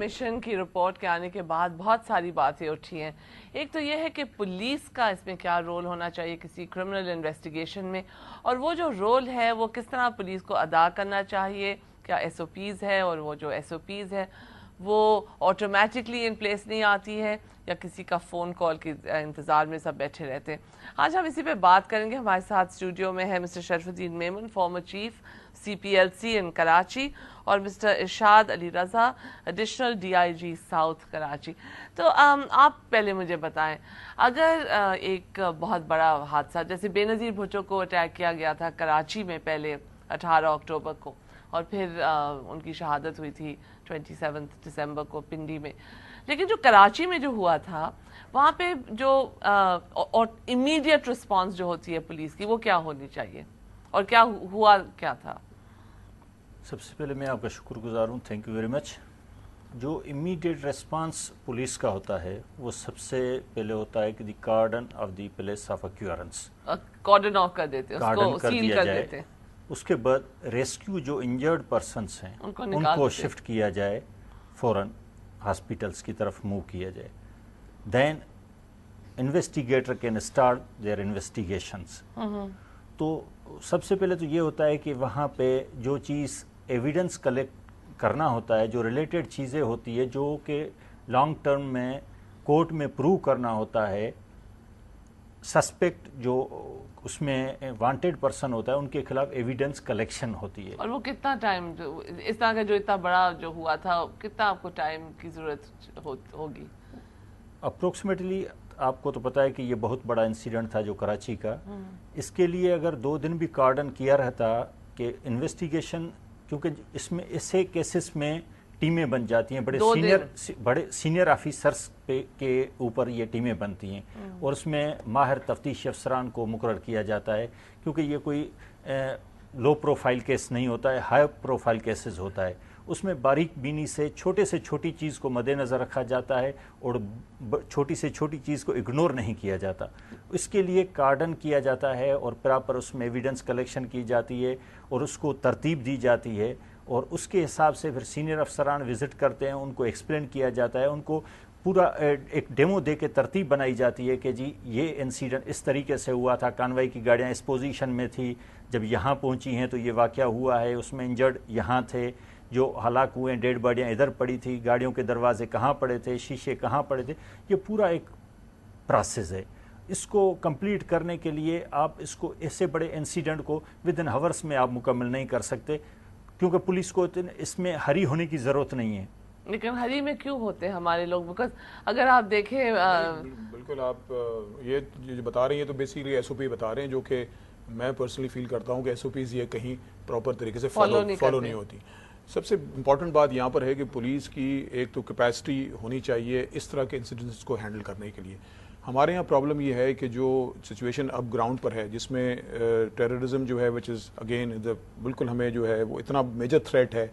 Commission کی report کے آنے کے بعد بہت ساری باتیں اٹھی ہیں. ایک تو یہ ہے کہ پولیس کا اس میں کیا رول ہونا چاہیے کسی کرمنل انویسٹیگیشن میں, اور وہ جو رول ہے وہ کس طرح پولیس کو ادا کرنا چاہیے, کیا ایس او پیز ہے, اور وہ جو ایس او پیز ہے وہ آٹومیٹکلی ان پلیس نہیں آتی ہے یا کسی کا فون کال کے انتظار میں سب بیٹھے رہتے ہیں. آج ہم اسی پہ بات کریں گے. ہمارے ساتھ اسٹوڈیو میں ہے مسٹر شرف الدین میمن, فارمر چیف CPLC ان کراچی, اور mister Irshad Ali Raza, additional DIG south Karachi. تو آپ پہلے مجھے بتائیں, اگر ایک بہت بڑا حادثہ جیسے بے نظیر بھٹو کو اٹیک کیا گیا تھا کراچی میں پہلے 18 اکتوبر کو, اور پھر ان کی شہادت ہوئی تھی 27 دسمبر کو پنڈی میں, لیکن جو کراچی میں جو ہوا تھا وہاں پہ جو امیڈیٹ رسپانس جو ہوتی ہے پولیس کی وہ کیا ہونی چاہیے, اور کیا ہوا کیا تھا؟ سب سے پہلے میں آپ کا شکر گزار ہوں, تھینک یو ویری مچ. جو امیڈیٹ ریسپانس پولیس کا ہوتا ہے وہ سب سے پہلے ہوتا ہے کہ the cordon of the place of occurrence, cordon off کر دیتے ہیں, اس کو کر سیل دیا کر جائے. دیتے ہیں. اس کے بعد ریسکیو جو انجرڈ پرسنس ہیں ان کو شفٹ کیا جائے, فوراً ہاسپیٹلس کی طرف موو کیا جائے. Then investigator can start their investigations. تو سب سے پہلے تو یہ ہوتا ہے کہ وہاں پہ جو چیز ایویڈنس کلیکٹ کرنا ہوتا ہے, جو ریلیٹڈ چیزیں ہوتی ہے جو کہ لانگ ٹرم میں کورٹ میں پروو کرنا ہوتا ہے, سسپیکٹ جو اس میں وانٹیڈ پرسن ہوتا ہے ان کے خلاف ایویڈنس کلیکشن ہوتی ہے. اور وہ کتنا ٹائم, اس طرح کا جو اتنا بڑا جو ہوا تھا, کتنا آپ کو ٹائم کی ضرورت ہوگی؟ اپروکسیمیٹلی آپ کو تو پتہ ہے کہ یہ بہت بڑا انسیڈنٹ تھا جو کراچی کا. اس کے لیے اگر 2 دن بھی کارڈن کیا رہتا کہ انویسٹیگیشن, کیونکہ اس میں ایسے کیسز میں ٹیمیں بن جاتی ہیں, بڑے سینئر آفیسرز کے اوپر یہ ٹیمیں بنتی ہیں, اور اس میں ماہر تفتیشی افسران کو مقرر کیا جاتا ہے, کیونکہ یہ کوئی لو پروفائل کیس نہیں ہوتا ہے, ہائی پروفائل کیسز ہوتا ہے. اس میں باریک بینی سے چھوٹی چیز کو مد نظر رکھا جاتا ہے اور چھوٹی سے چھوٹی چیز کو اگنور نہیں کیا جاتا. اس کے لیے کارڈن کیا جاتا ہے اور پراپر اس میں ایویڈنس کلیکشن کی جاتی ہے اور اس کو ترتیب دی جاتی ہے, اور اس کے حساب سے پھر سینئر افسران وزٹ کرتے ہیں, ان کو ایکسپلین کیا جاتا ہے, ان کو پورا ایک ڈیمو دے کے ترتیب بنائی جاتی ہے کہ جی یہ انسیڈنٹ اس طریقے سے ہوا تھا, کانوائی کی گاڑیاں اس پوزیشن میں تھی, جب یہاں پہنچی ہیں تو یہ واقعہ ہوا ہے, اس میں انجرڈ یہاں تھے, جو ہلاک ہوئے ڈیڈ باڈیاں ادھر پڑی تھی, گاڑیوں کے دروازے کہاں پڑے تھے, شیشے کہاں پڑے تھے. یہ پورا ایک پروسیس ہے. اس کو کمپلیٹ کرنے کے لیے آپ اس کو ایسے بڑے انسیڈنٹ کو ود ان ہاورس میں آپ مکمل نہیں کر سکتے, کیونکہ پولیس کو اس میں ہری ہونے کی ضرورت نہیں ہے. لیکن ہری میں کیوں ہوتے ہیں ہمارے لوگ؟ بیکاز اگر آپ دیکھیں بالکل آپ یہ جو بتا رہی ہیں تو بیسیکلی ایس او پی بتا رہے ہیں, جو کہ میں پرسنلی فیل کرتا ہوں کہ ایس او پیز یہ کہیں پراپر طریقے سے فالو نہیں ہوتی. سب سے امپورٹنٹ بات یہاں پر ہے کہ پولیس کی ایک تو کیپیسٹی ہونی چاہیے اس طرح کے انسیڈنٹس کو ہینڈل کرنے کے لیے. ہمارے یہاں پرابلم یہ ہے کہ جو سچویشن اب گراؤنڈ پر ہے, جس میں ٹیررزم جو ہے وچ از اگین بالکل ہمیں جو ہے وہ اتنا میجر تھریٹ ہے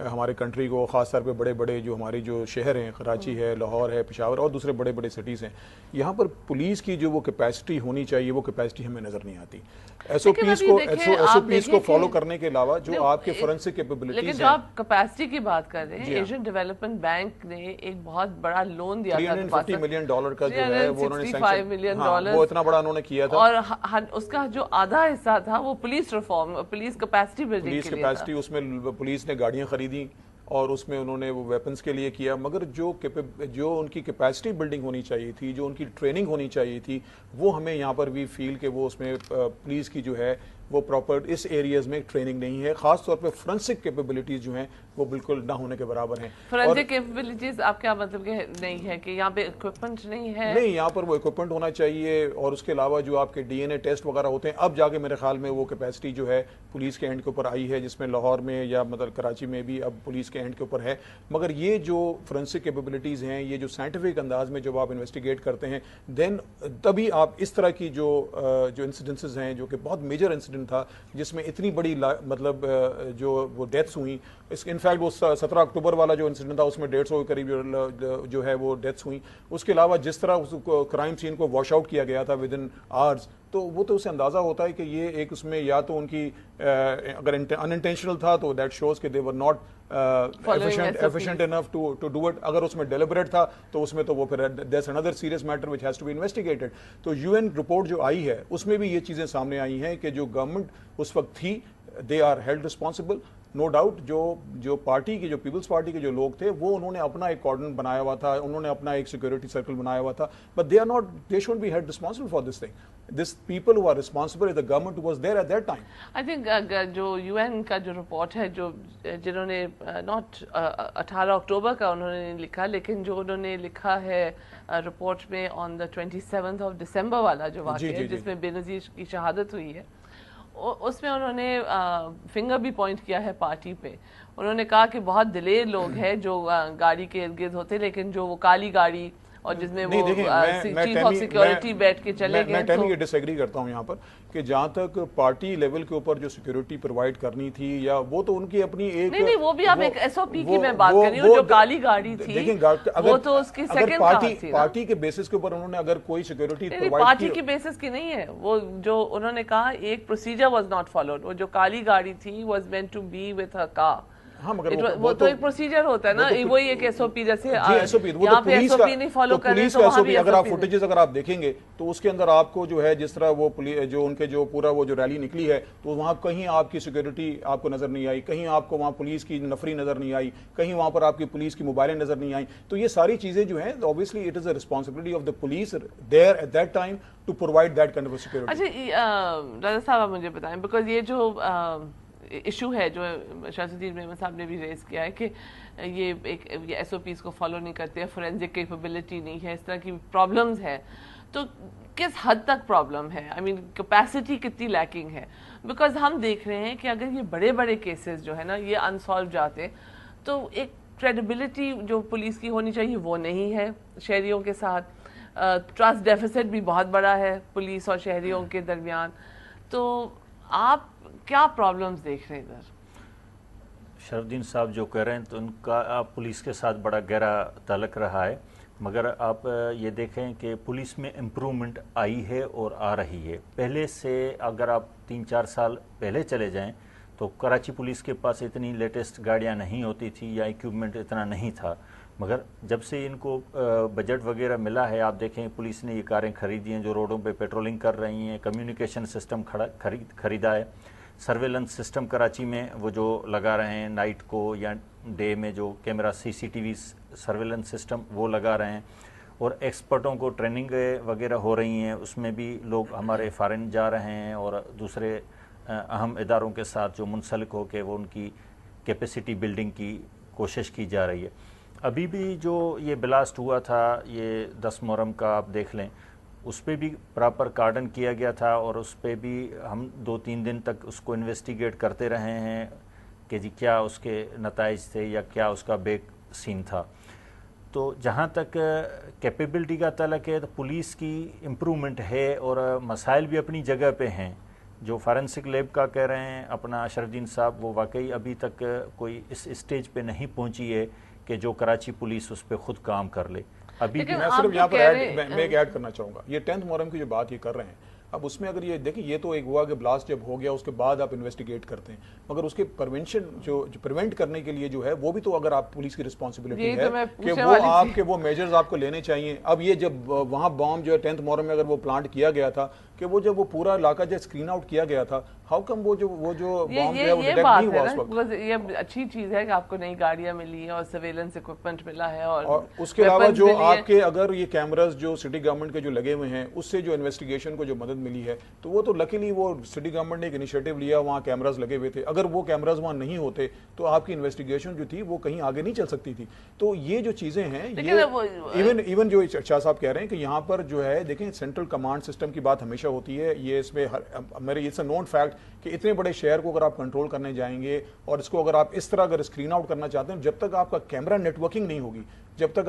ہمارے کنٹری کو, خاص طور پہ بڑے بڑے جو ہماری جو شہر ہیں, کراچی ہے, لاہور ہے, پشاور اور دوسرے بڑے بڑے سٹیز ہیں, یہاں پر پولیس کی جو وہ کیپیسٹی ہونی چاہیے وہ کیپیسٹی ہمیں نظر نہیں آتی. ایس او پیز کو فالو کرنے کے علاوہ جو آپ کے فورنسک کیپیبلٹیز ہیں. لیکن جو آپ کیپیسٹی کی بات کر رہے ہیں, ایشین ڈیولپمنٹ بینک نے ایک بہت بڑا لون دیا تھا, $350 ملین کا جو ہے وہ انہوں نے $65 ملین, وہ اتنا بڑا انہوں نے کیا تھا, اور اس کا جو آدھا حصہ تھا وہ police reform, police capacity building کے لیے تھا. پولیس کیپیسٹی, اس میں پولیس نے گاڑیاں خریدی اور اس میں انہوں نے وہ ویپنز کے لیے کیا, مگر جو ان کی کیپیسٹی بلڈنگ ہونی چاہیے تھی, جو ان کی ٹریننگ ہونی چاہیے تھی, وہ ہمیں یہاں پر بھی فیل کہ وہ اس میں پولیس کی جو ہے وہ پراپر اس ایریاز میں ٹریننگ نہیں ہے. خاص طور پہ فرنسک کیپیبلٹیز جو ہیں وہ بالکل نہ ہونے کے برابر ہیں. فرنسک کیپیبلٹیز آپ کیا مطلب کہ نہیں ہے کہ یہاں پہ اکوپمنٹ نہیں ہے؟ نہیں, یہاں پر وہ اکوپمنٹ ہونا چاہیے, اور اس کے علاوہ جو آپ کے DNA ٹیسٹ وغیرہ ہوتے ہیں, اب جا کے میرے خیال میں وہ کیپیسٹی جو ہے پولیس کے اینڈ کے اوپر آئی ہے, جس میں لاہور میں یا مطلب کراچی میں بھی اب پولیس کے اینڈ کے اوپر ہے. مگر یہ جو فرنسک کیپیبلٹیز ہیں, یہ جو سائنٹیفک انداز میں جب آپ انویسٹیگیٹ کرتے ہیں, دین تبھی آپ اس طرح کی جو انسیڈنسز ہیں, جو کہ بہت میجر انسیڈنٹ تھا جس میں اتنی بڑی مطلب جو وہ ڈیتھس ہوئیں, انفیکٹ وہ 17 اکتوبر والا جو انسیڈنٹ تھا اس میں 150 کے قریب جو ہے وہ ڈیتھس ہوئیں. اس کے علاوہ جس طرح اس کرائم سین کو واش آؤٹ کیا گیا تھا ود ان آورز, تو وہ تو اسے اندازہ ہوتا ہے کہ یہ ایک اس میں یا تو ان کی اگر انٹینشنل تھا تو دیٹ شوز کہ they were not efficient enough to do it. اگر اس میں ڈیلیبریٹ تھا تو اس میں تو وہ پھر there's another serious matter which has to be investigated. تو UN رپورٹ جو آئی ہے اس میں بھی یہ چیزیں سامنے آئی ہیں کہ جو گورنمنٹ اس وقت تھی they are held responsible. No doubt جو پارٹی کے جو پیپلز پارٹی کے جو لوگ تھے وہ انہوں نے اپنا ایک کارڈن بنایا ہوا تھا, انہوں نے اپنا ایک سیکورٹی سرکل بنایا ہوا تھا, but they shouldn't be held responsible for this thing. This people who are responsible is the government who was there at that time. I think جو UN کا جو رپورٹ ہے جنہوں نے not 18 اکتوبر کا انہوں نے لکھا, لیکن جو انہوں نے لکھا ہے رپورٹ میں on the 27th of December والا جو واقعہ ہے جس میں بے نظیر کی شہادت ہوئی ہے, اس میں انہوں نے فنگر بھی پوائنٹ کیا ہے پارٹی پہ. انہوں نے کہا کہ بہت دلیر لوگ ہیں جو گاڑی کے ارد گرد ہوتے, لیکن جو وہ کالی گاڑی اور جس میں وہ چیف آف سیکیورٹی بیٹھ کے چلے گئے. میں یہ ڈس ایگری کرتا ہوں یہاں پر کہ جہاں تک پارٹی لیول کے اوپر جو سیکیورٹی پرووائڈ کرنی تھی یا وہ تو ان کی اپنی ایک نہیں وہ بھی آپ ایک ایس او پی کی میں بات کر رہی ہوں. جو کالی گاڑی تھی وہ تو اس کی سیکنڈ کلاس تھی. پارٹی کے بیسس کے اوپر انہوں نے اگر کوئی سیکیورٹی پرووائڈ پارٹی کی بیسس کی نہیں ہے وہ, جو انہوں نے کہا ایک پروسیجر واز ناٹ فالوڈ. وہ جو کالی گاڑی تھی was meant to be with her car. وہ تو ایک پروسیجر ہوتا ہے نا, وہی ایک ایس او پی جیسے یہاں پہ ایس او پی نہیں فالو کر رہے تو وہاں بھی. اگر آپ فوٹیجز اگر آپ دیکھیں گے تو اس کے اندر آپ کو جو ہے جس طرح وہ جو ان کے جو پورا وہ جو ریلی نکلی ہے تو وہاں کہیں آپ کی سیکورٹی آپ کو نظر نہیں آئی, کہیں آپ کو وہاں پولیس کی نفری نظر نہیں آئی, کہیں وہاں پر آپ کی پولیس کی موبائلیں نظر نہیں آئیں. تو یہ ساری چیزیں جو ہیں obviously it is a responsibility of the police there at that time to provide that kind of a security. اچھا راجا صاحب آپ مجھے بتائیں, بیکاز یہ جو ایشو ہے جو شمس الدین میمن صاحب نے بھی ریز کیا ہے کہ یہ ایس او پیز کو فالو نہیں کرتے, فورینزک کیپیبلٹی نہیں ہے, اس طرح کی پرابلمز ہیں, تو کس حد تک پرابلم ہے؟ آئی مین کیپیسٹی کتنی لیکنگ ہے؟ بیکاز ہم دیکھ رہے ہیں کہ اگر یہ بڑے بڑے کیسز جو ہے نا یہ انسالو جاتے تو ایک کریڈیبلٹی جو پولیس کی ہونی چاہیے وہ نہیں ہے شہریوں کے ساتھ. ٹرسٹ ڈیفیسٹ بھی بہت بڑا ہے پولیس اور شہریوں کے درمیان. تو آپ کیا پرابلمز دیکھ رہے ہیں ادھر؟ شرف الدین صاحب جو کہہ رہے ہیں تو ان کا پولیس کے ساتھ بڑا گہرا تعلق رہا ہے, مگر آپ یہ دیکھیں کہ پولیس میں امپرومنٹ آئی ہے اور آ رہی ہے. پہلے سے اگر آپ 3-4 سال پہلے چلے جائیں تو کراچی پولیس کے پاس اتنی لیٹسٹ گاڑیاں نہیں ہوتی تھی یا ایکوپمنٹ اتنا نہیں تھا, مگر جب سے ان کو بجٹ وغیرہ ملا ہے آپ دیکھیں پولیس نے یہ کاریں خریدی ہیں جو روڈوں پہ پیٹرولنگ کر رہی ہیں, کمیونیکیشن سسٹم خریدا ہے, سرویلنس سسٹم کراچی میں وہ جو لگا رہے ہیں نائٹ کو یا ڈے میں جو کیمرہ CCTV سرویلنس سسٹم وہ لگا رہے ہیں, اور ایکسپرٹوں کو ٹریننگ وغیرہ ہو رہی ہیں, اس میں بھی لوگ ہمارے فارن جا رہے ہیں اور دوسرے اہم اداروں کے ساتھ جو منسلک ہو کے وہ ان کی کیپیسٹی بلڈنگ کی کوشش کی جا رہی ہے. ابھی بھی جو یہ بلاسٹ ہوا تھا یہ 10 محرم کا آپ دیکھ لیں, اس پہ بھی پراپر کارڈن کیا گیا تھا اور اس پہ بھی ہم 2-3 دن تک اس کو انویسٹیگیٹ کرتے رہے ہیں کہ جی کیا اس کے نتائج تھے یا کیا اس کا بیک سین تھا. تو جہاں تک کیپیبلٹی کا تعلق ہے تو پولیس کی امپرومنٹ ہے اور مسائل بھی اپنی جگہ پہ ہیں. جو فارنسک لیب کا کہہ رہے ہیں اپنا اشرف الدین صاحب, وہ واقعی ابھی تک کوئی اس اسٹیج پہ نہیں پہنچی ہے کہ جو کراچی پولیس اس پہ خود کام کر لے. ابھی میں صرف یہاں پر میں ایک ایڈ کرنا چاہوں گا, یہ 10 محرم کی جو بات یہ کر رہے ہیں اب اس میں اگر یہ دیکھیں یہ تو ایک ہوا کہ بلاسٹ جب ہو گیا اس کے بعد آپ انویسٹیگیٹ کرتے ہیں, مگر اس کے پرونشن جو پریونٹ کرنے کے لیے جو ہے وہ بھی تو اگر آپ پولیس کی رسپانسبلٹی ہے کہ وہ آپ کے وہ میجرز آپ کو لینے چاہیے. اب یہ جب وہاں بام جو ہے 10 محرم میں اگر وہ پلانٹ کیا گیا تھا کہ وہ جب وہ پورا علاقہ جو اسکرین آؤٹ کیا گیا تھا, ہاؤ کم وہ جو بام جو ہے وہ ڈیٹیکٹ نہیں ہوا اس وقت. یہ اچھی چیز ہے کہ آپ کو نئی گاڑیاں ملی ہیں اور سرویلنس ایکوپمنٹ ملا ہے, اور اس کے علاوہ جو آپ کے اگر یہ کیمراز جو سٹی گورنمنٹ کے جو لگے ہوئے ہیں اس سے جو انویسٹیگیشن کو جو مدد ملی ہے تو وہ تو لکیلی وہ سٹی گورنمنٹ نے ایک انیشیٹو لیا, وہاں کیمراز لگے ہوئے تھے. اگر وہ کیمراز وہاں نہیں ہوتے تو آپ کی انویسٹیگیشن جو تھی وہ کہیں آگے نہیں چل سکتی تھی. تو یہ جو چیزیں ہیں یہ ایون جو شاہ صاحب کہہ رہے ہیں کہ یہاں پر جو ہے دیکھیں سینٹرل کمانڈ سسٹم کی بات ہمیشہ ہوتی ہے. یہ اس میں میرے اٹس اے نون فیکٹ کہ اتنے بڑے شہر کو اگر آپ کنٹرول کرنے جائیں گے اور اس کو اگر آپ اس طرح اگر اسکرین آؤٹ کرنا چاہتے ہیں, جب تک آپ کا کیمرہ نیٹ ورکنگ نہیں ہوگی, جب تک